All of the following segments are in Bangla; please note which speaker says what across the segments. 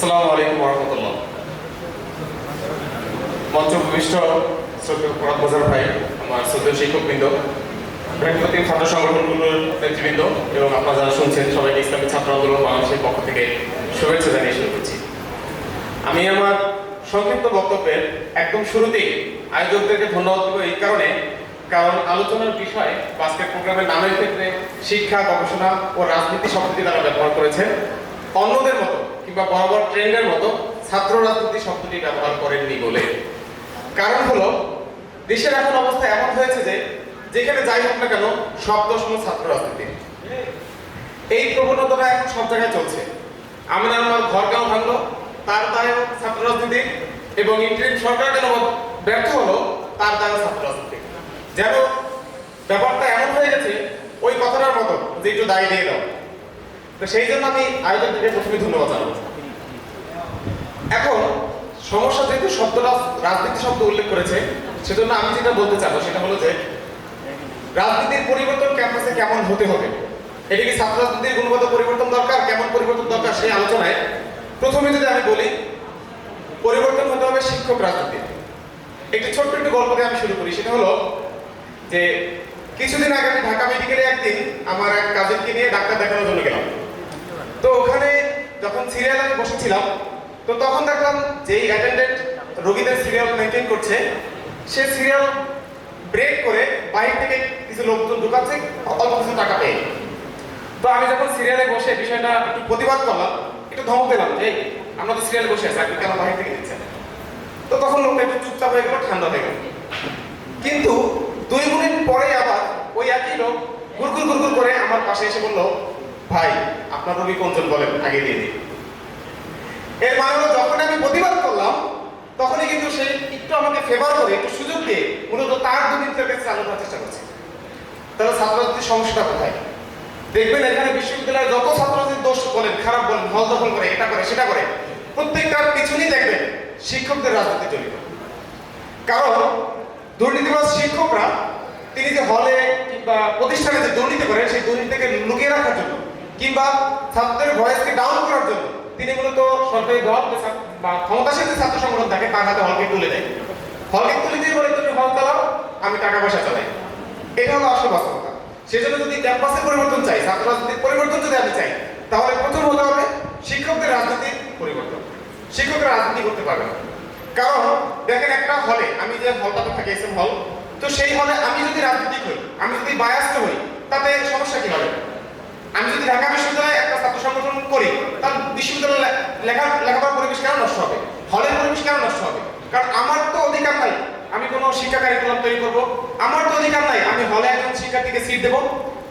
Speaker 1: আসসালামু আলাইকুম ওয়া রাহমাতুল্লাহ। মঞ্চ ভূমিষ্ঠ শ্রদ্ধেয় ফরহাদ মোজার ভাই, আমার শ্রদ্ধেয় শিক্ষকবৃন্দ, বৃহস্পতি ছাত্র সংগঠনগুলোর নেতৃবৃন্দ এবং আপনারা যারা শুনছেন সবাইকে ইসলামী ছাত্র আন্দোলন বাংলাদেশের পক্ষ থেকে শুভেচ্ছা জানিয়ে শুরু করছি। আমি আমার সংক্ষিপ্ত বক্তব্যের একদম শুরুতেই আয়োজকদেরকে ধন্যবাদ দেব এই কারণে, কারণ আলোচনার বিষয় আজকের প্রোগ্রামের নামের ক্ষেত্রে শিক্ষা, গবেষণা ও রাজনীতি শব্দটি তারা ব্যবহার করেছেন। অন্যদের মতো কিংবা বরাবর ট্রেন্ডের মতো ছাত্র রাজনীতি শব্দটি ব্যবহার করেননি বলে। কারণ হলো, দেশের এখন অবস্থা এমন হয়েছে যে যেখানে যাই হোক না কেন শব্দ শুনো ছাত্র রাজনীতি। এই প্রবণতাটা এখন সব জায়গায় চলছে। আমার ঘর কেন ভাঙলো তার দায়ও ছাত্র রাজনীতি, এবং ইন্টারিম সরকার কেন ব্যর্থ হলো তার দায়ও ছাত্র রাজনীতি। যেন ব্যাপারটা এমন হয়ে গেছে ওই কথাটার মতো যে একটু দায় দিয়ে দাও। তো সেই জন্য আমি আয়োজকদেরকে প্রথমে ধন্যবাদ জানাবো। এখন সমস্যা যেহেতু শব্দটা রাজনীতি শব্দ উল্লেখ করেছে, সেজন্য আমি যেটা বলতে চাবো সেটা হলো যে রাজনীতির পরিবর্তন ক্যাম্পাসে কেমন হতে হবে, এটা কি ছাত্র রাজনীতির গুণগত পরিবর্তন দরকার, কেমন পরিবর্তন দরকার, সেই আলোচনায় প্রথমে যদি আমি বলি পরিবর্তন হতে হবে শিক্ষক রাজনীতি। একটি ছোট্ট একটু গল্প দিয়ে আমি শুরু করি। সেটা হলো যে কিছুদিন আগে আমি ঢাকা মেডিকেলে একদিন আমার এক কাজিনকে নিয়ে ডাক্তার দেখানোর জন্য গেলাম। তো ওখানে যখন সিরিয়াল আমি বসেছিলাম, তো তখন দেখলাম যেই অ্যাটেন্ডেন্ট রোগীদের সিরিয়াল মেনটেন করছে, সে সিরিয়াল ব্রেক করে বাইরে থেকে কিছু লোকজন ঢুকাচ্ছে অল্প কিছু টাকা পেয়ে। তো আমি যখন সিরিয়ালে বসে বিষয়টা একটু প্রতিবাদ করলাম, একটু ধমক দিলাম যে আমরা তো সিরিয়ালে বসে আছি, আপনি কেন বাইরে থেকে দিচ্ছেন। তো তখন লোকটা একটু চুপচাপ হয়ে গেল, ঠান্ডা হয়ে গেল। কিন্তু 2 মিনিট পরে আবার ওই একই লোক গুড়গুড় গুড়গুড় করে আমার পাশে এসে বলল, ভাই আপনার রোগী কোনজন বলেন, আগে দিয়ে দিন। এর মানে হলো যখন আমি প্রতিবাদ করলাম তখনই কিন্তু সে একটু আমাকে ফেভার করে, একটু সুযোগ দিয়ে মূলত তার দুর্নীতির কাছে চালু করার চেষ্টা করছে। তাহলে ছাত্রছাত্রীর সমস্যাটা কোথায়? দেখবেন এখানে বিশ্ববিদ্যালয়ে যত ছাত্রছাত্রীর দোষ বলেন, খারাপ বলেন, হল দখল করে, এটা করে সেটা করে, প্রত্যেকটার পিছনেই দেখবেন শিক্ষকদের রাজনীতি জড়িত। কারণ দুর্নীতিবাজ শিক্ষকরা তিনি যে হলে কিংবা প্রতিষ্ঠানে যে দুর্নীতি করেন, সেই দুর্নীতিকে লুকিয়ে রাখার জন্য কিংবা ছাত্রদের ভয়েসকে ডাউন করার জন্য তিনি মূলত সরকারি দল বা ক্ষমতাসীন যে ছাত্র সংগঠন থাকে তার হাতে হলকে তুলে দেয়। হলকে তুলে দিয়ে বলে তুমি হল চালাও, আমি টাকা পয়সা চালাই। এটা হলো আসলে বাস্তবতা। সেজন্য যদি ক্যাম্পাসের পরিবর্তন চাই, ছাত্র রাজনীতির পরিবর্তন যদি আমি চাই, তাহলে প্রথম হতে হবে শিক্ষকদের রাজনীতির পরিবর্তন। শিক্ষকরা রাজনীতি করতে পারবে না। কারণ দেখেন একটা হলে, আমি যে হলটাতে থাকি এসএম হল, তো সেই হলে আমি যদি রাজনীতিক হই, আমি যদি বায়াস্ত হই, তাতে সমস্যা কি হবে? আমি যদি ঢাকা বিশ্ববিদ্যালয়ে একটা ছাত্র সংগঠন করি, তাহলে বিশ্ববিদ্যালয়ে লেখাপড়ার পরিবেশ কেন নষ্ট হবে, হলের পরিবেশ কেন নষ্ট হবে? কারণ আমার তো অধিকার নাই আমি কোনো শিক্ষা কারিকুলাম তৈরি করবো, আমার তো অধিকার নাই আমি হলে একজন শিক্ষার্থীকে সিট দেবো।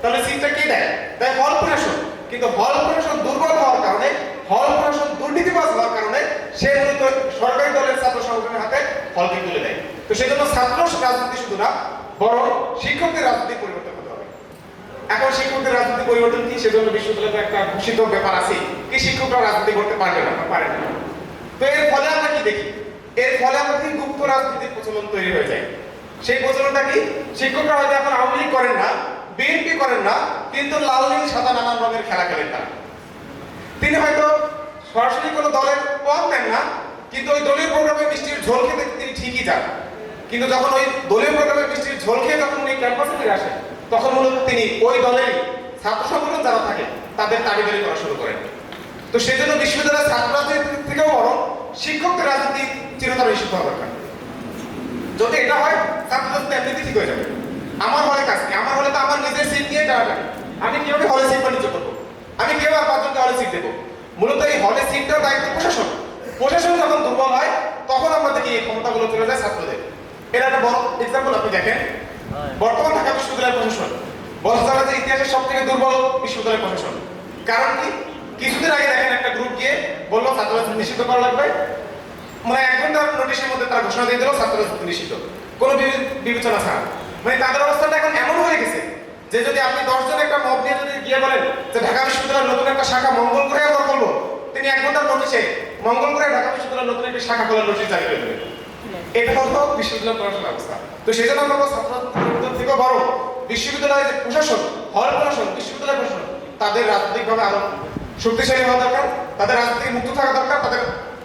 Speaker 1: তাহলে সিটটা কে দেয়? তাই হল প্রশাসন। কিন্তু হল প্রশাসন দুর্বল হওয়ার কারণে, হল প্রশাসন দুর্নীতিবাজ হওয়ার কারণে সে মূলত সরকারি দলের ছাত্র সংগঠনের হাতে হলকে তুলে দেয়। তো সেজন্য ছাত্র রাজনীতি শুধু না, বরং শিক্ষকদের রাজনীতি পরিবর্তন করতে হবে। এখন শিক্ষকদের রাজনীতি পরিবর্তন কি? সেজন্য বিশ্ববিদ্যালয়ে একটা ঘোষিত ব্যাপার আছে কি শিক্ষকরা রাজনীতি করতে পারবে না, পারে না। তো এর ফলে আমরা কি দেখি? এর ফলে আমাদের গুপ্ত রাজনীতির প্রচলন তৈরি হয়ে যায়। সেই প্রচলনটা কি? শিক্ষকরা হয়তো এখন আওয়ামী লীগ করেন না, বিএনপি করেন না, কিন্তু লাল নীল সাদা নানান রঙের খেলা খেলেন না। তিনি হয়তো সরাসরি কোনো দলের পদ নেন না, কিন্তু ওই দলীয় প্রোগ্রামে মিষ্টির ঝোল খেতে তিনি ঠিকই যান। কিন্তু যখন ওই দলীয় প্রোগ্রামে মিষ্টির ঝোল খেয়ে যখন উনি ক্যাম্পাসে ফিরে আসেন, তখন মূলত তিনি ওই দলেরই ছাত্র সংগঠন যারা থাকে তাদের তাড়িদারি করা শুরু করেন। তো সেই জন্য বিশ্ববিদ্যালয়ের ছাত্র রাজনীতির থেকেও বরং শিক্ষকদের রাজনীতি চিরতরে নিষিদ্ধ হওয়া দরকার। যদি এটা হয়, ছাত্র রাজনীতি এমনিতে ঠিক হয়ে যাবে। আমার হলে কাজ কি? আমার হলে তো আমার নিজের সিট নিয়ে টানাটানি। আমি কিভাবে হলে সিট বাণিজ্য করবো? আমি কিভাবে আর 5 জনকে হলে সিট দেবো? মূলত এই হলে সিট দেওয়ার দায়িত্ব প্রশাসন। প্রশাসন যখন দুর্বল হয়, তখন আমরা দেখি এই ক্ষমতাগুলো চলে যায় ছাত্রদের। এর একটা বড় এক্সাম্পল আপনি দেখেন, বর্তমান ঢাকা বিশ্ববিদ্যালয়ের প্রশাসন বলা যায় যে ইতিহাসের সব থেকে দুর্বল বিশ্ববিদ্যালয় প্রশাসন। কারণ কি? কিছুদিন আগে দেখেন একটা গ্রুপ গিয়ে বললো ছাত্র রাজনীতি নিষিদ্ধ করা লাগবে, মানে 1 ঘন্টার নোটিশের মধ্যে তারা ঘোষণা দিয়ে দিল ছাত্র রাজনীতি নিষিদ্ধ, কোনো বিবেচনা ছাড়া। মানে তাদের অবস্থাটা এখন এমন হয়ে গেছে যে যদি আপনি 10 জন একটা মব নিয়ে যদি গিয়ে বলেন যে ঢাকা বিশ্ববিদ্যালয়ের নতুন একটা শাখা মঙ্গল করে আমরা করবো, তিনি 1 ঘন্টার নোটিশে মঙ্গল করে ঢাকা বিশ্ববিদ্যালয়ের নতুন একটা শাখা খোলার নোটিশ জারি করে দেবেন। এটা হলো বিশ্ববিদ্যালয় প্রশাসন ব্যবস্থা। তো সেই জন্য আমরা ছাত্র থেকে বড় বিশ্ববিদ্যালয়ের যে প্রশাসন, হল প্রশাসন, বিশ্ববিদ্যালয় প্রশাসন, তাদের রাজনৈতিকভাবে আরো
Speaker 2: শক্তিশালী হওয়া দরকার, তাদের রাজনীতি থেকে মুক্ত থাকা দরকার, তাদের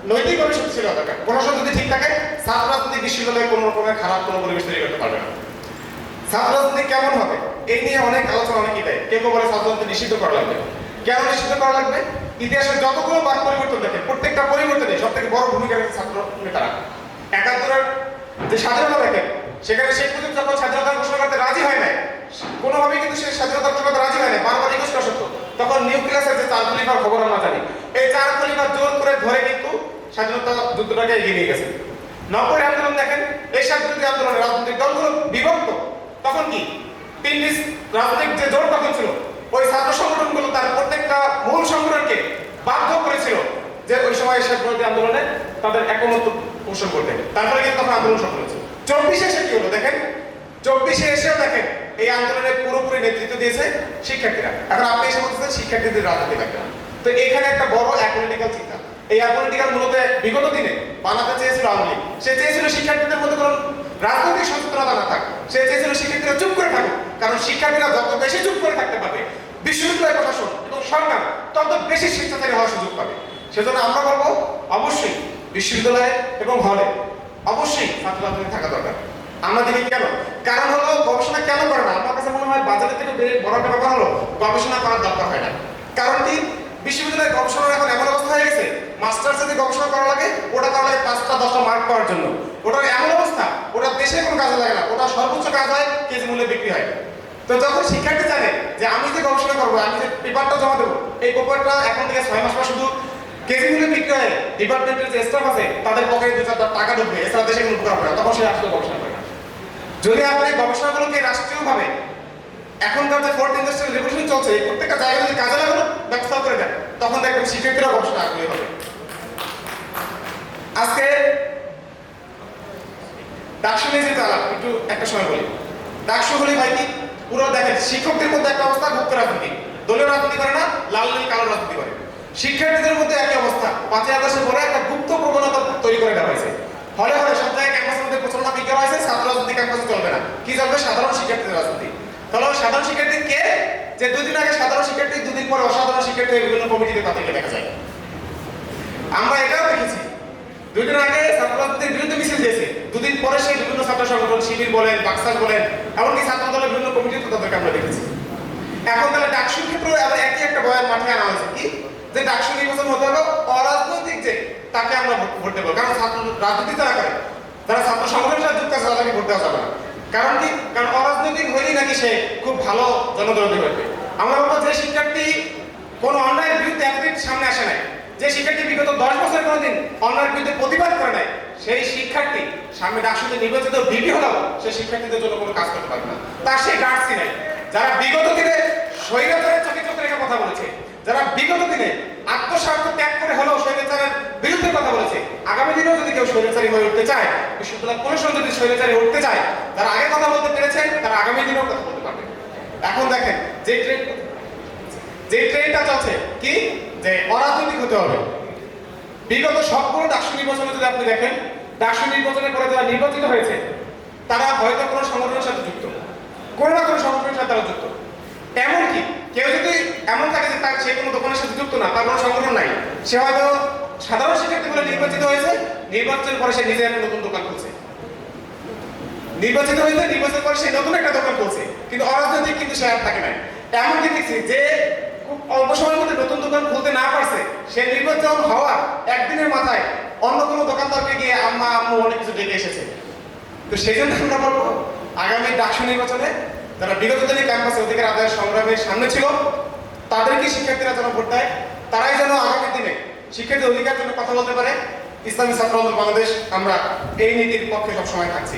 Speaker 2: নৈতিকভাবে শক্তিশালী হওয়া দরকার। প্রশাসন যদি ঠিক থাকে, ছাত্র রাজনীতি বিশ্ববিদ্যালয়ে কোনো রকমের খারাপ কোনো পরিবেশ তৈরি করতে পারবে না। ছাত্র রাজনীতি কেমন হবে এই নিয়ে অনেক আলোচনা, অনেকেই দেয়। কেউ বলে ছাত্র রাজনীতি নিষিদ্ধ করা লাগবে। কেন নিষিদ্ধ করা লাগবে? ইতিহাসের যতগুলো বার পরিবর্তন দেখেন, প্রত্যেকটা পরিবর্তনে সব থেকে বড় ভূমিকা রেখেছে ছাত্র নেতারা। একাত্তরের যে স্বাধীনতা দেখেন, সেখানে শেখ মুজিব যখন স্বাধীনতা ঘোষণা করতে রাজি হয় নাই, কোনোভাবেই কিন্তু সে স্বাধীনতা ঘোষণা করতে রাজি হয় নাই, বারবার রিকোয়েস্ট করা সত্ত্বেও, তখন নিউক্লিয়াসের যে 4 খলিফার খবর আমরা জানি, এই 4 খলিফা জোর করে ধরে কিন্তু স্বাধীনতা যুদ্ধটাকে এগিয়ে নিয়ে গেছে। 90 আন্দোলন দেখেন, এই স্বাধীনতা আন্দোলনে রাজনৈতিক দলগুলো বিভক্ত। তখন কি তিনটি রাজনৈতিক যে জোট তখন ছিল, ওই ছাত্র সংগঠনগুলো তার প্রত্যেকটা মূল সংগঠনকে বাধ্য করেছিল যে ওই সময় শেখ মুজিব আন্দোলনে তাদের একমত পোষণ করতে। তারপরে কিন্তু তখন আন্দোলন সফল হয়েছে। 24 এসে কি হলো দেখেন, 24 এসেও দেখেন এই আন্দোলনে পুরোপুরি নেতৃত্ব দিয়েছে শিক্ষার্থীরা। এখন আপনি এসে বলতেছেন শিক্ষার্থীদের রাজনীতি লাগবে না। তো এখানে একটা বড় অ্যাপলিটিক্যাল চিন্তা। এই অ্যাপলিটিক্যাল মূলত বিগত দিনে বানাতে চেয়েছিল আওয়ামী লীগ। সে চেয়েছিল শিক্ষার্থীদের মধ্যে কোনো রাজনৈতিক সচেতনতা না থাক, সে চেয়েছিল শিক্ষার্থীরা চুপ করে থাকুক। কারণ শিক্ষার্থীরা যত বেশি চুপ করে থাকতে পারবে, বিশ্ববিদ্যালয় প্রশাসন এবং সরকার তত বেশি স্বেচ্ছাচারী হওয়ার সুযোগ পাবে। সেজন্য আমরা বলবো অবশ্যই বিশ্ববিদ্যালয়ে এবং হলে অবশ্যই ছাত্র রাজনীতি থাকা দরকার। আমরা দেখি কেন, কারণ হলো গবেষণা কেন করে না? আমার কাছে মনে হয় বাজারের থেকে বড় একটা ব্যাপার হলো গবেষণা করার দরকার হয় না। কারণ কি, বিশ্ববিদ্যালয়ে গবেষণার এখন এমন অবস্থা হয়ে গেছে, মাস্টার্সে যে গবেষণা করা লাগে ওটা করা লাগে 5টা 10টা মার্ক পাওয়ার জন্য। ওটার এমন অবস্থা, ওটা দেশে কোনো কাজে লাগে না, ওটা সর্বোচ্চ কাজ হয় কেজি মূল্যে বিক্রি হয়। তো যখন শিক্ষার্থী জানে যে আমি যে গবেষণা করবো, আমি যে পেপারটা জমা দেবো, এই পেপারটা এখন থেকে 6 মাস পর শুধু কেজি মূল্যে বিক্রি হয়, ডিপার্টমেন্টের যে স্টাফ আছে তাদের পকেটে 2-4 টাকা ঢুকবে, এছাড়া দেশে কোনো উপকার হবে না, তখন সে আসলে গবেষণা করে না। যদি আপনি গবেষণাগুলোকে রাষ্ট্রীয়ভাবে এখনকার যে 4th ইন্ডাস্ট্রিয়াল রেভলিউশন চলছে, এই প্রত্যেকটা জায়গায় যদি কাজে লাগানো ব্যবস্থা করে দেন, তখন দেখবেন শিক্ষার্থীরা গবেষণা আগ্রহী হবে। আজকে ডাকসু নিয়ে যেতে আলাপ একটু একটা সময় বলি। ডাকসু হলে ভাই কি পুরো দেখেন, শিক্ষকদের মধ্যে একটা অবস্থা, গুপ্ত রাজনীতি, দলীয় রাজনীতি করে না, লাল নীল কালো রাজনীতি করে। শিক্ষার্থীদের মধ্যে একই অবস্থা, 5 আগস্টের পরে একটা গুপ্ত প্রবণতা তৈরি করে দেওয়া হয়েছে। হলে হলে সব জায়গায় ক্যাম্পাসের মধ্যে প্রচলন বিজ্ঞান হয়েছে, ছাত্র রাজনীতি ক্যাম্পাসে চলবে না। কি চলবে? সাধারণ শিক্ষার্থীদের রাজনীতি। তাহলে সাধারণ শিক্ষার্থী কে? যে 2 দিন আগে সাধারণ শিক্ষার্থী, 2 দিন পরে অসাধারণ শিক্ষার্থী বিভিন্ন কমিটিতে তাদেরকে দেখা যায়। আমরা এটাও দেখেছি, 2 দিন আগে ছাত্র রাজনীতির বিরুদ্ধে মিছিল দিয়েছে, 2 দিন পরে সেই বিভিন্ন ছাত্র সংগঠন, শিবির বলেন, বাক্সাস বলেন, এমনকি ছাত্র দলের বিভিন্ন কমিটিতে তাদেরকে আমরা দেখেছি। এখন তাহলে ডাকসুর ক্ষেত্রে আবার একই একটা বয়ান মাঠে আনা হয়েছে, কি যে ডাকসু নির্বাচন হতে হবে অরাজনৈতিক, যে তাকে আমরা ভোট দেবো। কারণ ছাত্র রাজনীতি যারা করে, যারা ছাত্র সংগঠনের সাথে যুক্ত আছে, তাদেরকে ভোট দেওয়া যাবে না। কারণ কি? কারণ অরাজনৈতিক হলেই নাকি সে খুব ভালো জনদরদি করবে। আমরা বলবো যে শিক্ষার্থী কোনো অন্যায়ের বিরুদ্ধে এতদিন সামনে আসে নাই, যে শিক্ষার্থী বিগত 10 বছর কোনোদিন অন্যায়ের বিরুদ্ধে প্রতিবাদ করে নাই, সেই শিক্ষার্থী সামনে ডাকসুতে নির্বাচিত ভিপি হলেও সে শিক্ষার্থীদের জন্য কোনো কাজ করতে পারবে না, তার সেই গার্ডসই নাই। যারা বিগত দিনে স্বৈরাচারের চোখে চোখে রেখে কথা বলেছে, যারা বিগত দিনে আত্মস্বার্থ ত্যাগ করে হলেও স্বৈরাচারের বিরুদ্ধে কথা বলেছে, আগামী দিনেও যদি কেউ স্বৈরাচারী হয়ে উঠতে চায়, বিশ্ববিদ্যালয় প্রশাসন যদি স্বৈরাচারী উঠতে চায়, তারা আগে কথা বলতে পেরেছেন, তারা আগামী দিনেও কথা বলতে পারবে। এখন দেখেন যে ট্রেনটা চলছে, কি যে অরাজনৈতিক হতে হবে। বিগত সবগুলো ডাকসু নির্বাচনে যদি আপনি দেখেন, ডাকসু নির্বাচনের পরে যারা নির্বাচিত হয়েছে তারা হয়তো কোনো সংগঠনের সাথে যুক্ত, কোনো না কোনো সংগঠনের সাথে তারা যুক্ত। এমনকি কেউ যদি এমন থাকে যে তার সে কোনো দোকানের সাথে যুক্ত না, তার কোনো সংগঠন নাই, সে হয়তো সাধারণ শিক্ষার্থী বলে নির্বাচিত হয়েছে, নির্বাচনের পরে সে নিজে একটা নতুন দোকান খুলছে, নির্বাচিত হয়েছে, নির্বাচনের পরে সে নতুন একটা দোকান খুলছে, কিন্তু অরাজনৈতিক কিন্তু সে আর থাকে নাই। এমনকি দেখছি যে খুব অল্প সময়ের মধ্যে নতুন দোকান খুলতে না পারছে, সে নির্বাচন হওয়ার একদিনের মাথায় অন্য কোনো দোকানদারকে গিয়ে আম্মা আম্মু অনেক কিছু ডেকে এসেছে। তো সেই জন্য আমরা বলবো আগামী ডাকসু নির্বাচনে যারা বিগত দিনে ক্যাম্পাসে অধিকার আদায়ের সংগ্রামের সামনে ছিল, তাদেরকে শিক্ষার্থীরা যেন ভোট দেয়, তারাই যেন আগামী দিনে শিক্ষার্থীর অধিকার জন্য কথা বলতে পারে। ইসলামী ছাত্র আন্দোলন বাংলাদেশ আমরা এই নীতির পক্ষে সবসময় থাকছি।